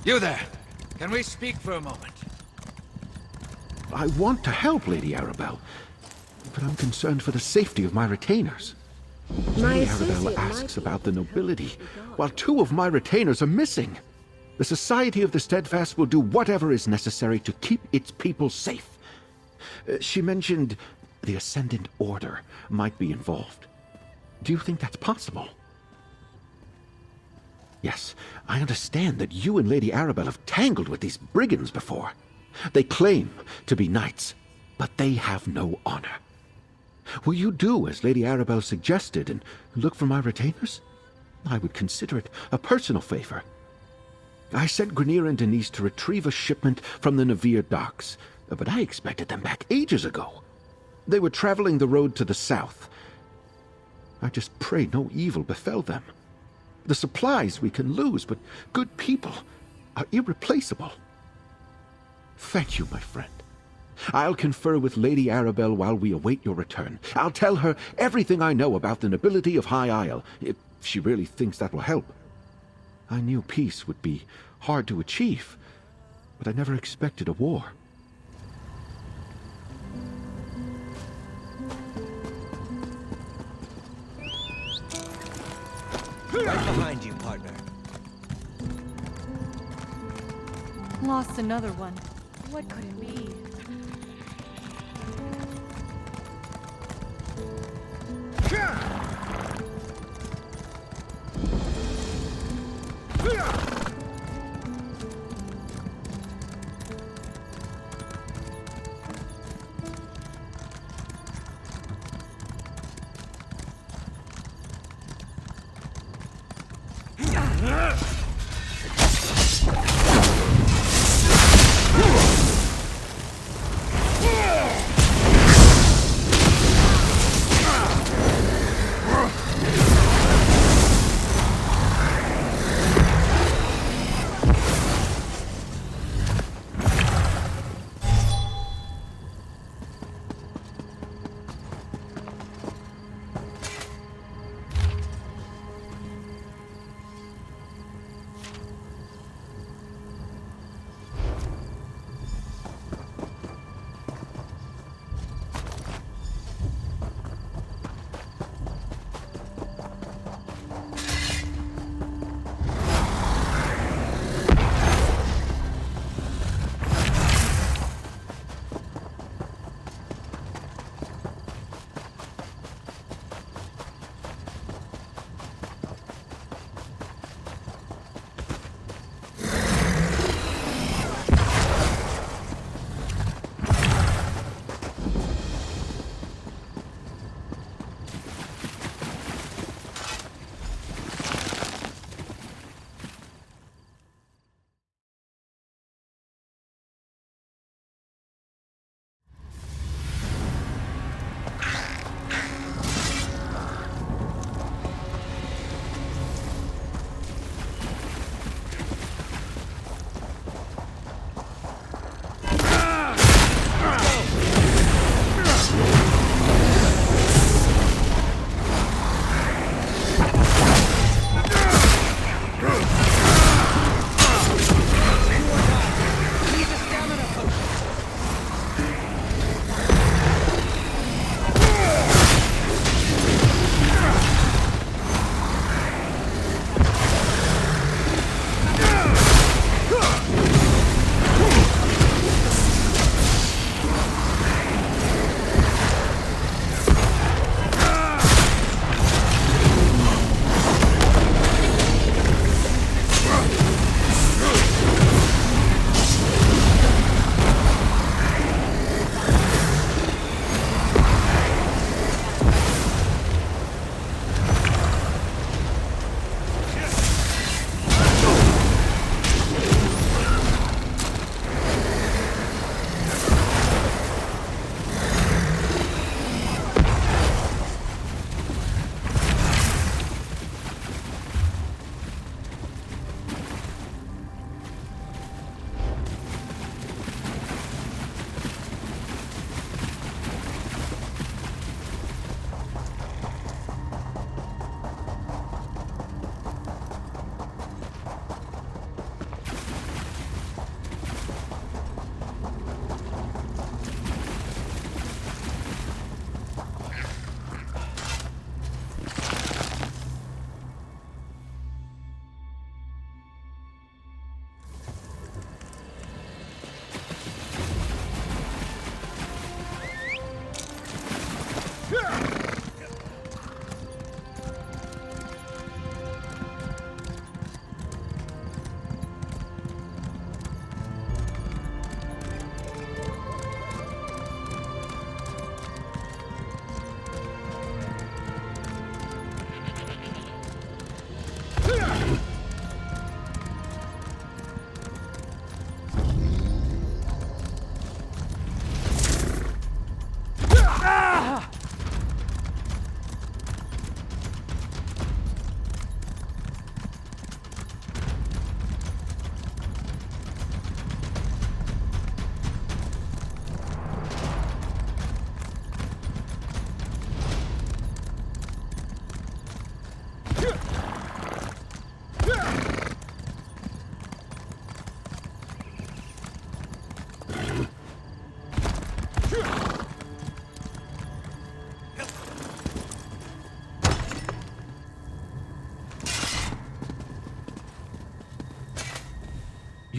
You there. Can we speak for a moment? I want to help, Lady Arabelle, but I'm concerned for the safety of my retainers. Lady Arabelle asks about the nobility, while 2 of my retainers are missing. The Society of the Steadfast will do whatever is necessary to keep its people safe. She mentioned the Ascendant Order might be involved. Do you think that's possible? Yes, I understand that you and Lady Arabelle have tangled with these brigands before. They claim to be knights, but they have no honor. Will you do as Lady Arabelle suggested and look for my retainers? I would consider it a personal favor. I sent Grenier and Denise to retrieve a shipment from the Navir docks, but I expected them back ages ago. They were traveling the road to the south. I just pray no evil befell them. The supplies we can lose, but good people are irreplaceable. Thank you, my friend. I'll confer with Lady Arabelle while we await your return. I'll tell her everything I know about the nobility of High Isle, if she really thinks that will help. I knew peace would be hard to achieve, but I never expected a war. Right behind you, partner. Lost another one. What could it be?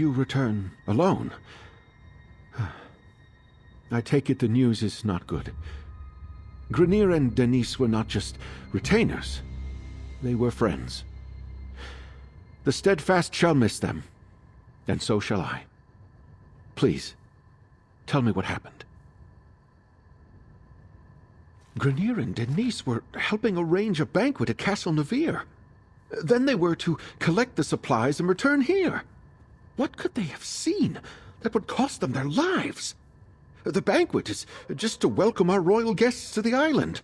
you return alone. I take it the news is not good. Grenier and Denise were not just retainers. They were friends. The Steadfast shall miss them, and so shall I. Please, tell me what happened. Grenier and Denise were helping arrange a banquet at Castle Nevere. Then they were to collect the supplies and return here. What could they have seen that would cost them their lives? The banquet is just to welcome our royal guests to the island.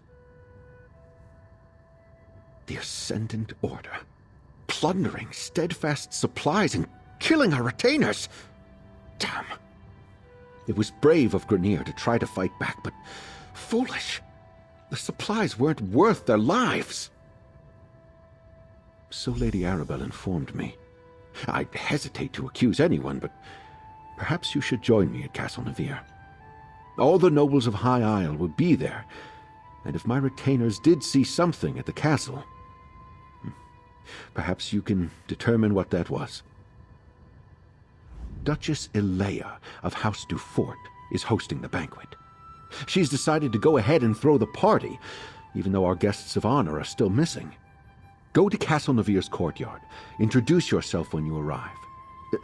The Ascendant Order, plundering Steadfast supplies and killing our retainers. Damn. It was brave of Grenier to try to fight back, but foolish. The supplies weren't worth their lives. So Lady Arabelle informed me. I hesitate to accuse anyone, but perhaps you should join me at Castle Nevere. All the nobles of High Isle will be there, and if my retainers did see something at the castle, perhaps you can determine what that was. Duchess Elea of House Dufort is hosting the banquet. She's decided to go ahead and throw the party, even though our guests of honor are still missing. Go to Castle Nevere's courtyard. Introduce yourself when you arrive.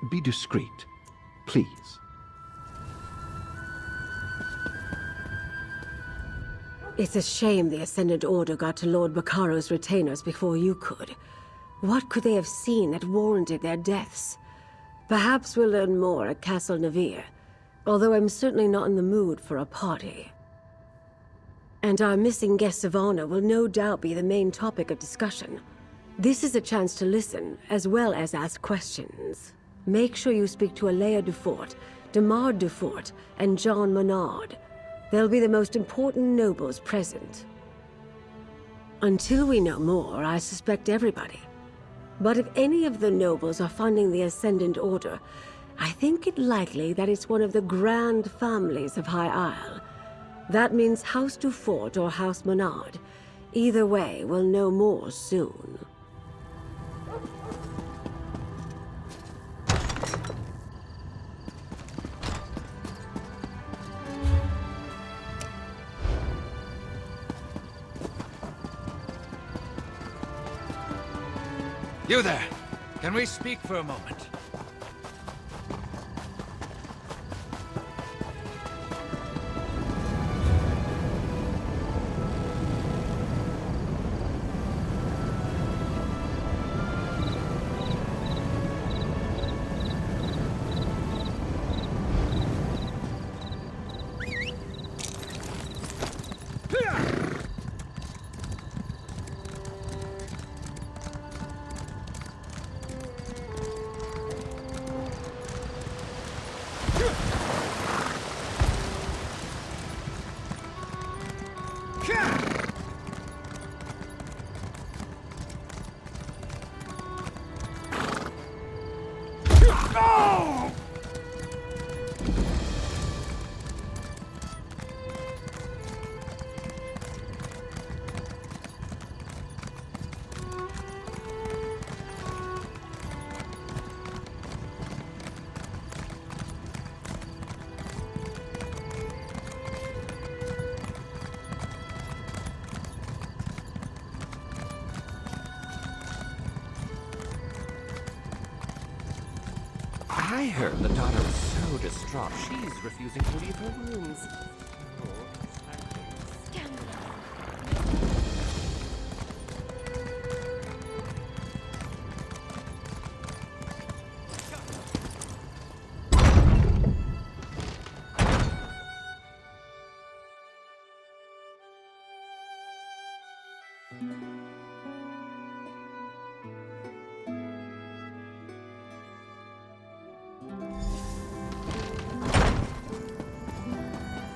Be discreet, please. It's a shame the Ascendant Order got to Lord Baccaro's retainers before you could. What could they have seen that warranted their deaths? Perhaps we'll learn more at Castle Nevere, although I'm certainly not in the mood for a party. And our missing guests of honor will no doubt be the main topic of discussion. This is a chance to listen, as well as ask questions. Make sure you speak to Alea Dufort, Demar Dufort, and John Menard. They'll be the most important nobles present. Until we know more, I suspect everybody. But if any of the nobles are funding the Ascendant Order, I think it likely that it's one of the grand families of High Isle. That means House Dufort or House Menard. Either way, we'll know more soon. You there! Can we speak for a moment? I heard the daughter is so distraught, she's refusing to leave her rooms.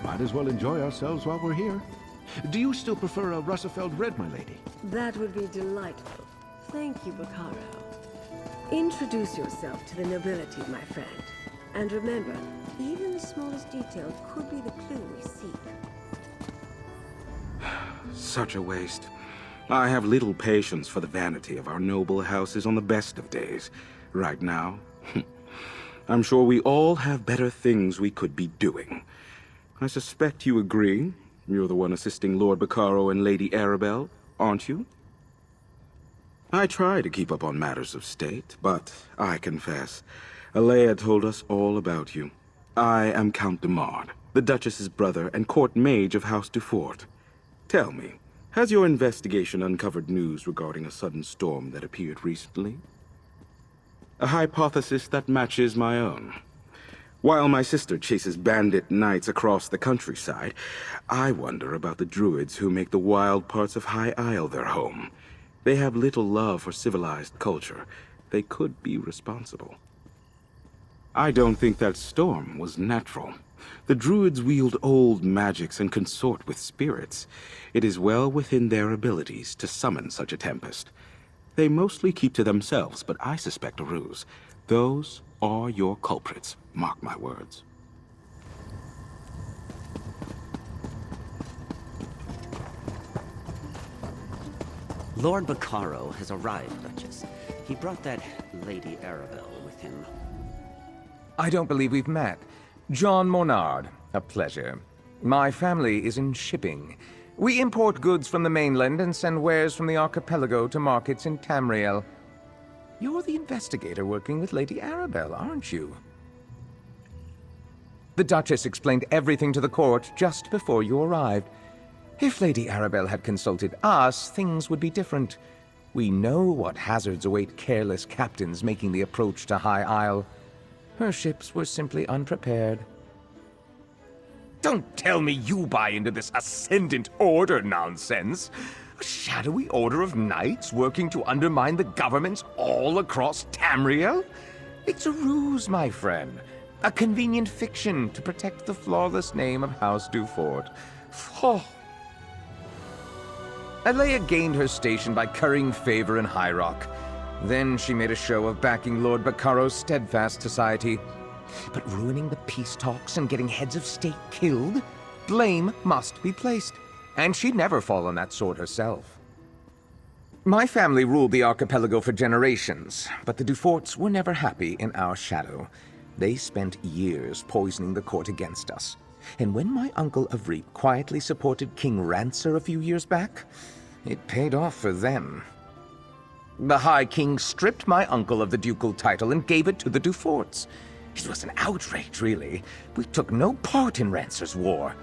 Might as well enjoy ourselves while we're here. Do you still prefer a Russefeld Red, my lady? That would be delightful. Thank you, Baccaro. Introduce yourself to the nobility, my friend. And remember, even the smallest detail could be the clue we seek. Such a waste. I have little patience for the vanity of our noble houses on the best of days. Right now, I'm sure we all have better things we could be doing. I suspect you agree. You're the one assisting Lord Bacaro and Lady Arabelle, aren't you? I try to keep up on matters of state, but I confess, Alea told us all about you. I am Count de Mard, the Duchess's brother and court mage of House Dufort. Tell me, has your investigation uncovered news regarding a sudden storm that appeared recently? A hypothesis that matches my own. While my sister chases bandit knights across the countryside, I wonder about the druids who make the wild parts of High Isle their home. They have little love for civilized culture. They could be responsible. I don't think that storm was natural. The druids wield old magics and consort with spirits. It is well within their abilities to summon such a tempest. They mostly keep to themselves, but I suspect a ruse. Those are your culprits, mark my words. Lord Bacaro has arrived, Duchess. He brought that Lady Arabelle with him. I don't believe we've met. John Monard, a pleasure. My family is in shipping. We import goods from the mainland and send wares from the archipelago to markets in Tamriel. You're the investigator working with Lady Arabelle, aren't you? The Duchess explained everything to the court just before you arrived. If Lady Arabelle had consulted us, things would be different. We know what hazards await careless captains making the approach to High Isle. Her ships were simply unprepared. Don't tell me you buy into this Ascendant Order nonsense. A shadowy order of knights working to undermine the governments all across Tamriel? It's a ruse, my friend. A convenient fiction to protect the flawless name of House Dufort. Oh. Alea gained her station by currying favor in High Rock. Then she made a show of backing Lord Bacaro's steadfast society. But ruining the peace talks and getting heads of state killed? Blame must be placed. And she'd never fall on that sword herself. My family ruled the archipelago for generations, but the Duforts were never happy in our shadow. They spent years poisoning the court against us. And when my uncle Avreep quietly supported King Rancer a few years back, it paid off for them. The High King stripped my uncle of the ducal title and gave it to the Duforts. It was an outrage, really. We took no part in Rancer's war.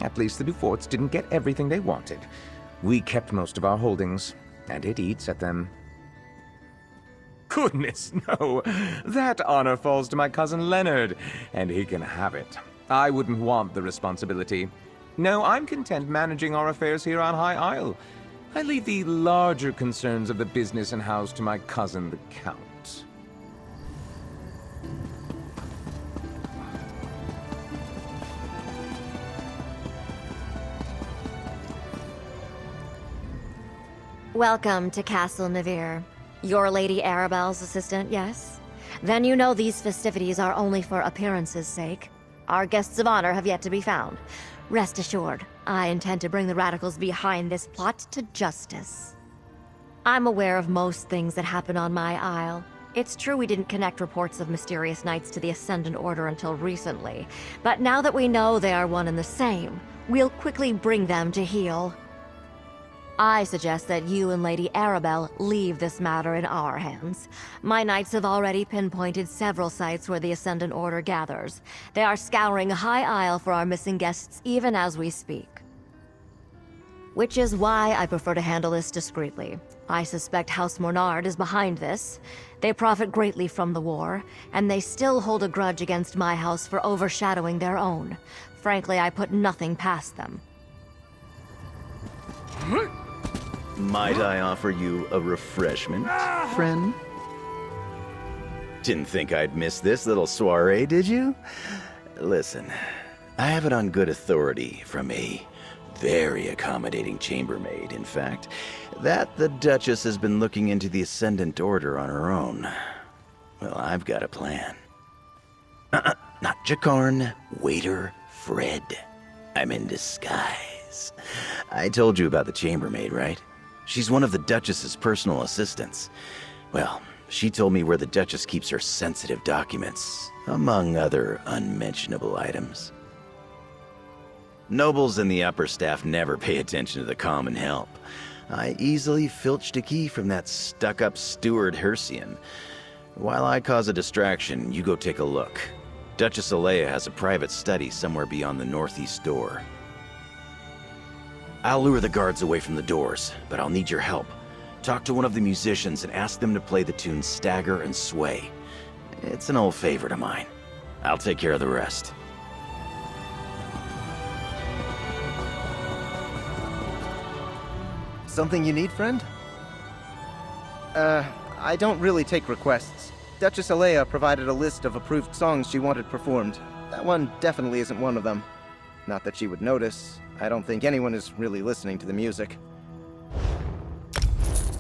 At least the Duforts didn't get everything they wanted. We kept most of our holdings, and it eats at them. Goodness, no. That honor falls to my cousin Leonard, and he can have it. I wouldn't want the responsibility. No, I'm content managing our affairs here on High Isle. I leave the larger concerns of the business and house to my cousin, the Count. Welcome to Castle Navir. You're Lady Arabelle's assistant, yes? Then you know these festivities are only for appearances' sake. Our guests of honor have yet to be found. Rest assured, I intend to bring the radicals behind this plot to justice. I'm aware of most things that happen on my isle. It's true we didn't connect reports of mysterious knights to the Ascendant Order until recently, but now that we know they are one and the same, we'll quickly bring them to heel. I suggest that you and Lady Arabelle leave this matter in our hands. My knights have already pinpointed several sites where the Ascendant Order gathers. They are scouring High Isle for our missing guests even as we speak. Which is why I prefer to handle this discreetly. I suspect House Monard is behind this. They profit greatly from the war, and they still hold a grudge against my house for overshadowing their own. Frankly, I put nothing past them. Might I offer you a refreshment, friend? Didn't think I'd miss this little soiree, did you? Listen, I have it on good authority from a very accommodating chambermaid, in fact, that the Duchess has been looking into the Ascendant Order on her own. Well, I've got a plan. Not Jakarn, waiter Fred. I'm in disguise. I told you about the chambermaid, right? She's one of the Duchess's personal assistants. Well, She told me where the Duchess keeps her sensitive documents, among other unmentionable items. Nobles and the upper staff never pay attention to the common help. I easily filched a key from that stuck-up steward Hercian. While I cause a distraction, you go take a look. Duchess Alea has a private study somewhere beyond the northeast door. I'll lure the guards away from the doors, but I'll need your help. Talk to one of the musicians and ask them to play the tune Stagger and Sway. It's an old favorite of mine. I'll take care of the rest. Something you need, friend? I don't really take requests. Duchess Alea provided a list of approved songs she wanted performed. That one definitely isn't one of them. Not that she would notice. I don't think anyone is really listening to the music.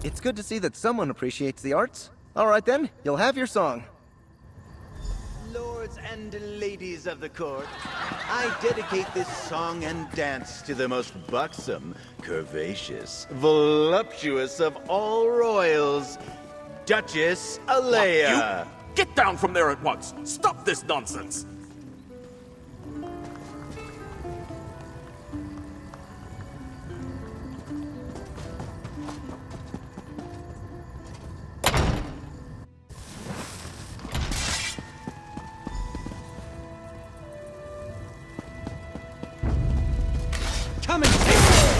It's good to see that someone appreciates the arts. All right then, you'll have your song. Lords and ladies of the court, I dedicate this song and dance to the most buxom, curvaceous, voluptuous of all royals, Duchess Alea. You get down from there at once! Stop this nonsense! Come and take it!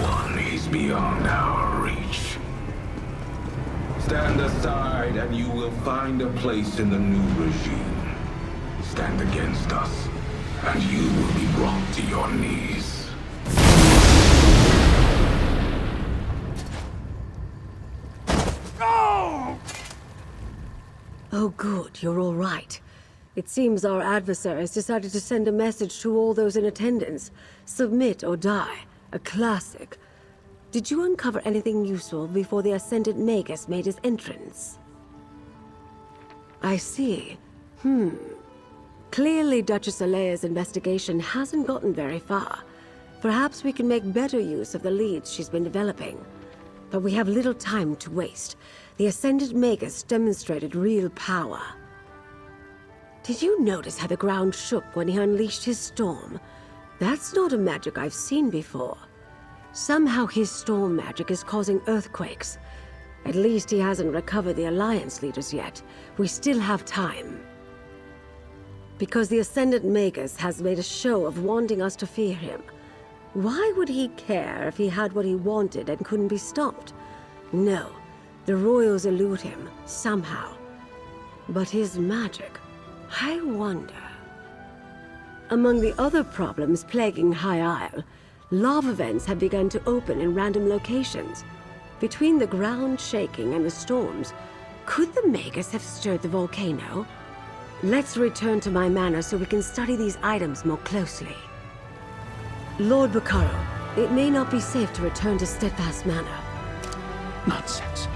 one is beyond our reach. Stand aside and you will find a place in the new regime. Stand against us, and you will be brought to your knees. Oh good, you're all right. It seems our adversary has decided to send a message to all those in attendance. Submit or die. A classic. Did you uncover anything useful before the Ascendant Magus made his entrance? I see. Clearly Duchess Alea's investigation hasn't gotten very far. Perhaps we can make better use of the leads she's been developing. But we have little time to waste. The Ascendant Magus demonstrated real power. Did you notice how the ground shook when he unleashed his storm? That's not a magic I've seen before. Somehow his storm magic is causing earthquakes. At least he hasn't recovered the Alliance leaders yet. We still have time. Because the Ascendant Magus has made a show of wanting us to fear him. Why would he care if he had what he wanted and couldn't be stopped? No, the royals elude him, somehow. But his magic, I wonder. Among the other problems plaguing High Isle, lava vents have begun to open in random locations. Between the ground shaking and the storms, could the Magus have stirred the volcano? Let's return to my manor so we can study these items more closely. Lord Baccaro, it may not be safe to return to Steadfast Manor. Nonsense.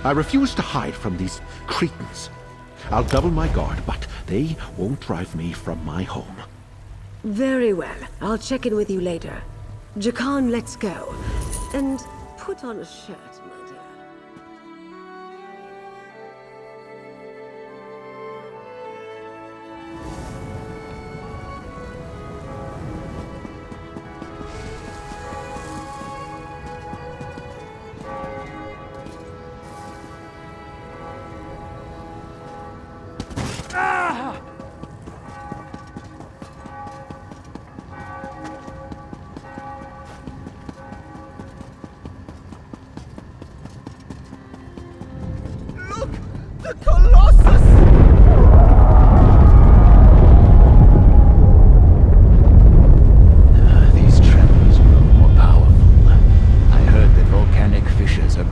I refuse to hide from these cretins. I'll double my guard, but they won't drive me from my home. Very well. I'll check in with you later. Jakan, let's go. And put on a shirt, my dear.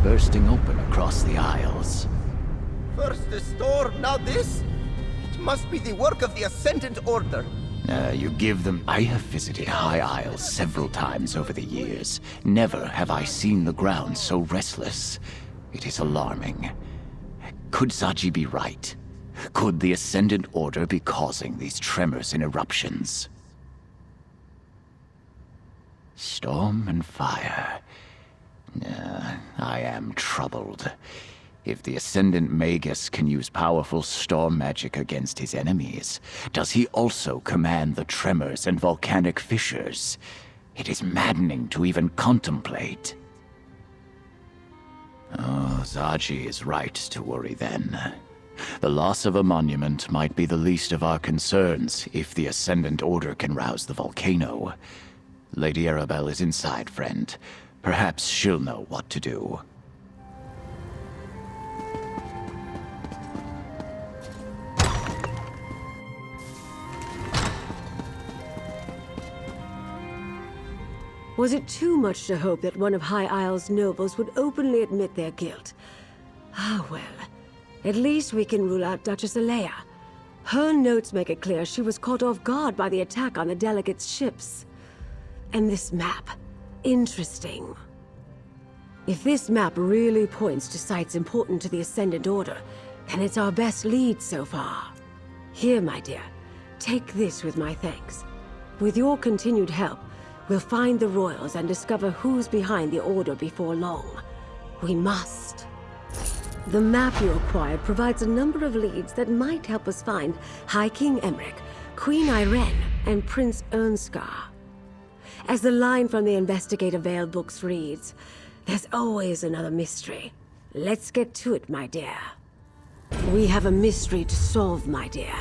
Bursting open across the Isles. First the storm, now this? It must be the work of the Ascendant Order. You give them... I have visited High Isle several times over the years. Never have I seen the ground so restless. It is alarming. Could Zaji be right? Could the Ascendant Order be causing these tremors and eruptions? Storm and fire... I am troubled. If the Ascendant Magus can use powerful storm magic against his enemies, does he also command the tremors and volcanic fissures? It is maddening to even contemplate. Oh, Zaji is right to worry then. The loss of a monument might be the least of our concerns if the Ascendant Order can rouse the volcano. Lady Arabelle is inside, friend. Perhaps she'll know what to do. Was it too much to hope that one of High Isle's nobles would openly admit their guilt? Ah, well. At least we can rule out Duchess Alea. Her notes make it clear she was caught off guard by the attack on the delegates' ships. And this map. Interesting. If this map really points to sites important to the Ascendant Order, then it's our best lead so far. Here, my dear, take this with my thanks. With your continued help, we'll find the royals and discover who's behind the Order before long. We must. The map you acquired provides a number of leads that might help us find High King Emmerich, Queen Irene, and Prince Ernskar. As the line from the Investigator Veil books reads, there's always another mystery. Let's get to it, my dear. We have a mystery to solve, my dear.